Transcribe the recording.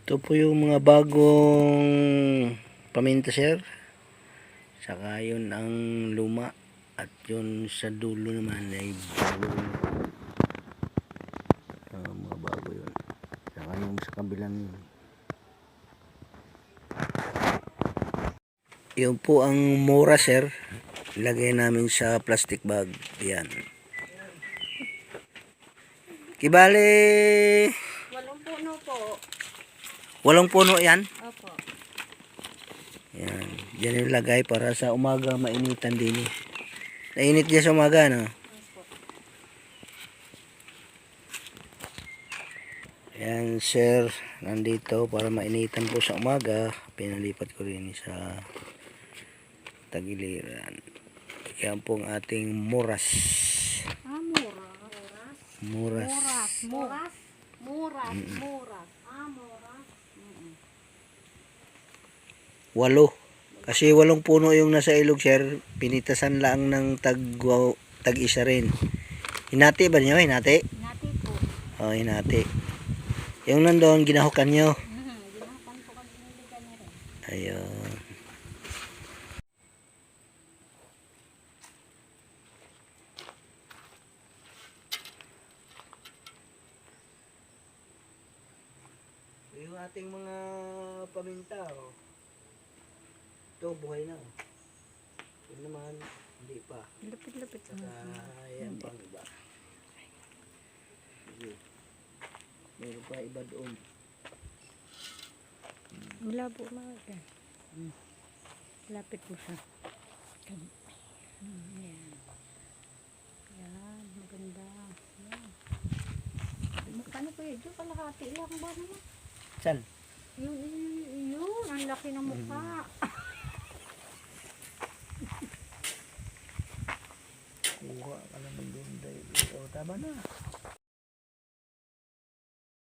Ito po yung mga bagong paminta, sir. Saka yun ang luma. At yun sa dulo naman ay bagong mga bago yun. Saka yung sa kabilang yun. Yun po ang mura, sir. Ilagay namin sa plastic bag. Yan. Kibali. Walong puno po. Walong puno yan. Opo. Yan. Diyan ilagay para sa umaga mainitan din. Nainit diyan sa umaga, no? Opo. Yan, sir. Nandito para mainitan po sa umaga. Pinalipat ko rin sa tagiliran. Yan po ang ating muras. Muras. Muras. Muras. Muras. Muras. 8. Kasi 8 puno yung nasa ilog, sir. Pinitasan lang ng tag-isa rin. Hinati ba niyo? Hinati? Hinati po. Oo, hinati. Yung nandoon, ginahukan nyo. Ginapan po kami niligan niya rin. Ayun. Yung ating mga paminta, oh. Ito, buhay na. Oh. Yun naman, hindi pa. Lupit-lupit. Saka, ayan pang iba. Sige. Meron pa iba doon. Malabo mga. Lapit mo siya. Yan. Yan, maganda. Yan. Ano ko yun? Kalahati lang ba naman? Saan? Yun, ang laki ng mukha. Kuha ka naman doon. O, tama na.